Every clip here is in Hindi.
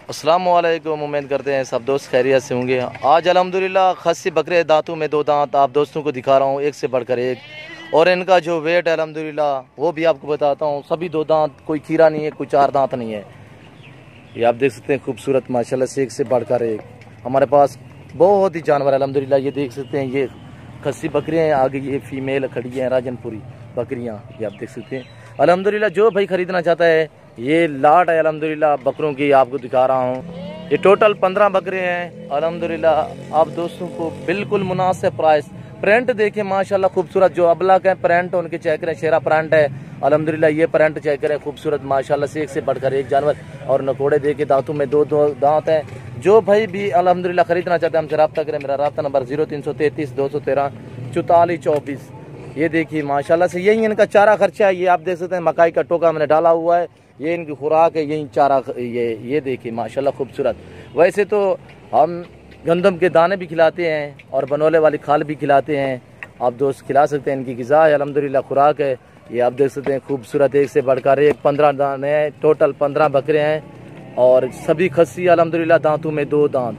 अस्सलाम वालेकुम। उम्मीद करते हैं सब दोस्त खैरियत से होंगे। आज अल्हम्दुलिल्लाह खस्सी बकरे दांतों में 2 दांत आप दोस्तों को दिखा रहा हूँ, एक से बढ़कर एक। और इनका जो वेट है अल्हम्दुलिल्लाह वो भी आपको बताता हूँ। सभी 2 दांत, कोई खीरा नहीं है, कोई 4 दांत नहीं है। ये आप देख सकते हैं खूबसूरत माशाल्लाह से, एक से बढ़कर एक। हमारे पास बहुत ही जानवर है अल्हम्दुलिल्लाह। ये देख सकते हैं, ये खस्सी बकरियाँ हैं, आगे ये फीमेल खड़ी हैं राजनपुरी बकरियाँ, ये आप देख सकते हैं अल्हम्दुलिल्लाह। जो भाई खरीदना चाहता है, ये लाट है अल्हम्दुलिल्लाह बकरों की, आपको दिखा रहा हूँ। ये टोटल 15 बकरे हैं अल्हम्दुलिल्लाह। आप दोस्तों को बिल्कुल मुनासिब प्राइस। प्रिंट देखें माशाल्लाह खूबसूरत, जो अबलक है प्रिंट उनके चेक करें, शेरा प्रिंट है अल्हम्दुलिल्लाह। ये प्रिंट चेक करें खूबसूरत माशाल्लाह से, एक से बढ़कर एक जानवर। और नकोड़े देखे दांतों में 2 दांत हैं। जो भाई भी अल्हम्दुलिल्लाह खरीदना चाहते हैं हमसे रब्ता करें। मेरा रब्ता नंबर 0333 213 44 24। ये देखिए माशाल्लाह से, यही इनका चारा खर्चा है। ये आप देख सकते हैं मकाई का टोका मैंने डाला हुआ है, ये इनकी खुराक है, यही चारा। ये देखिए माशाल्लाह खूबसूरत। वैसे तो हम गंदम के दाने भी खिलाते हैं और बनोले वाली खाल भी खिलाते हैं, आप दोस्त खिला सकते हैं। इनकी ग़िज़ा है अल्हम्दुलिल्लाह, खुराक है। ये आप देख सकते हैं खूबसूरत, एक से बढ़कर एक। 15 दाने हैं, टोटल 15 बकरे हैं और सभी खस्सी अल्हम्दुलिल्लाह, दांतों में 2 दांत।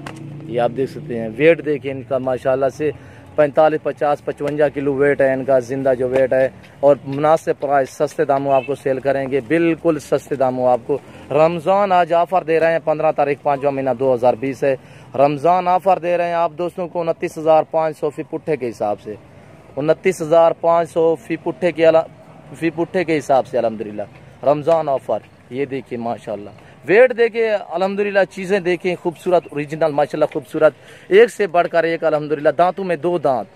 ये आप देख सकते हैं। वेट देखिए इनका माशाल्लाह से 45, 50, 55 किलो वेट है इनका, जिंदा जो वेट है। और मुनासिब प्राइस, सस्ते दामों आपको सेल करेंगे, बिल्कुल सस्ते दामों आपको। रमज़ान आज ऑफ़र दे रहे हैं, 15 तारीख 5वां महीना 2020 है। रमज़ान ऑफ़र दे रहे हैं आप दोस्तों को 29,500 फी पुट्ठे के हिसाब से, 29,500 फी पुट्ठे के हिसाब से अल्हम्दुलिल्लाह रमज़ान ऑफ़र। ये देखिए माशाल्लाह, वेट देखिए अल्हम्दुलिल्लाह, चीज़ें देखें खूबसूरत ओरिजिनल माशाल्लाह खूबसूरत, एक से बढ़कर एक अल्हम्दुलिल्लाह। दांतों में 2 दांत।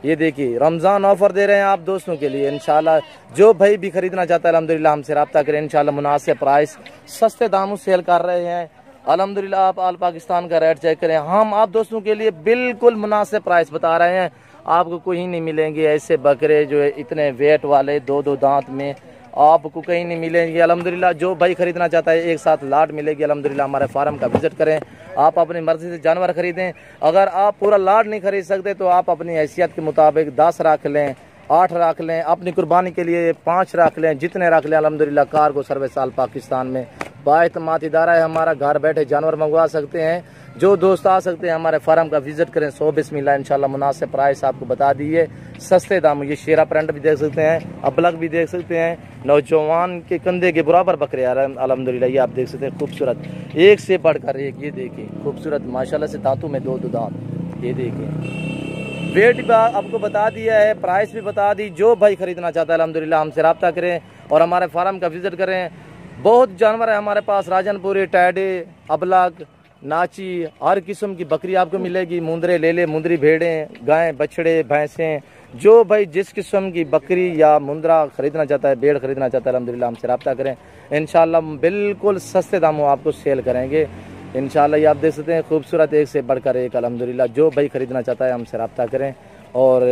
ये देखिए रमज़ान ऑफ़र दे रहे हैं आप दोस्तों के लिए इंशाल्लाह। जो भाई भी खरीदना चाहता है अल्हम्दुलिल्लाह हमसे रब्ता करें इंशाल्लाह। मुनासिब प्राइस, सस्ते दामों सेल कर रहे हैं अल्हम्दुलिल्लाह। आप आल पाकिस्तान का रेट चेक करें, हम आप दोस्तों के लिए बिल्कुल मुनासिब प्राइस बता रहे हैं। आपको कहीं नहीं मिलेंगे ऐसे बकरे जो है इतने वेट वाले, 2 दांत में, आपको कहीं नहीं मिलेंगे अल्हम्दुलिल्लाह। जो भाई खरीदना चाहता है एक साथ लाट मिलेगी अल्हम्दुलिल्लाह। हमारे फार्म का विजिट करें, आप अपनी मर्जी से जानवर खरीदें। अगर आप पूरा लाट नहीं खरीद सकते तो आप अपनी हैसियत के मुताबिक 10 रख लें, 8 रख लें, अपनी कुर्बानी के लिए 5 रख लें, जितने रख लें अल्हम्दुलिल्लाह। कार्गो सर्विस आल पाकिस्तान में बाएतमाद इदारा है हमारा, घर बैठे जानवर मंगवा सकते हैं। जो दोस्त आ सकते हैं हमारे फार्म का विजिट करें। 100 बिस्मिल्लाह इंशाल्लाह। मुनासिब प्राइस आपको बता दिए, सस्ते दाम। ये शेरा प्रिंट भी देख सकते हैं, अबलक भी देख सकते हैं, नौजवान के कंधे के बराबर बकरे आ रहे हैं अल्हम्दुलिल्लाह। ये आप देख सकते हैं खूबसूरत, एक से बढ़कर एक। ये देखिए खूबसूरत माशाल्लाह से, दांतों में 2 दांत। ये देखिए वेट भी आपको बता दिया है, प्राइस भी बता दी। जो भाई खरीदना चाहता है अल्हम्दुलिल्लाह हमसे रब्ता करें और हमारे फार्म का विजिट करें। बहुत जानवर है हमारे पास, राजनपुरी, टैडे, अबलक, नाची, हर किस्म की बकरी आपको मिलेगी। मुंदरे, लेले, मुंदरी भेड़ें, गायें, बछड़े, भैंसें। जो भाई जिस किस्म की बकरी या मुंदरा खरीदना चाहता है, भेड़ खरीदना चाहता है अल्हम्दुलिल्लाह हमसे रब्ता करें इंशाल्लाह। बिल्कुल सस्ते दामों आपको सेल करेंगे इंशाल्लाह। ये आप देख सकते हैं खूबसूरत, एक से बढ़कर एक अल्हम्दुलिल्लाह। जो भाई खरीदना चाहता है हमसे रब्ता करें और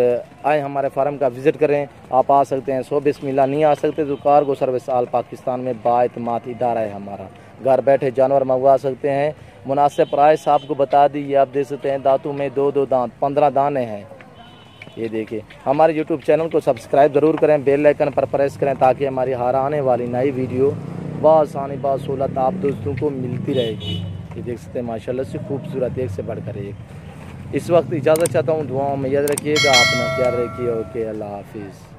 आए हमारे फार्म का विजिट करें। आप आ सकते हैं 100 बिस्मिल्लाह, नहीं आ सकते तो कार्गो सर्विस आल पाकिस्तान में बाएतमाद इदारा है हमारा, घर बैठे जानवर मंगवा सकते हैं। मुनासिब प्राइस आपको बता दी। ये आप देख सकते हैं दांतों में 2 दांत, 15 दाने हैं। ये देखिए हमारे यूट्यूब चैनल को सब्सक्राइब ज़रूर करें, बेल आइकन पर प्रेस करें ताकि हमारी हर आने वाली नई वीडियो बआसानी बासहूलत आप दोस्तों को मिलती रहेगी। ये देख सकते हैं माशाल्लाह से खूबसूरत, एक से बढ़कर एक। इस वक्त इजाज़त चाहता हूँ, दुआओं में याद रखिएगा, अपना ख्याल रखिए। ओके, अल्लाह हाफिज़।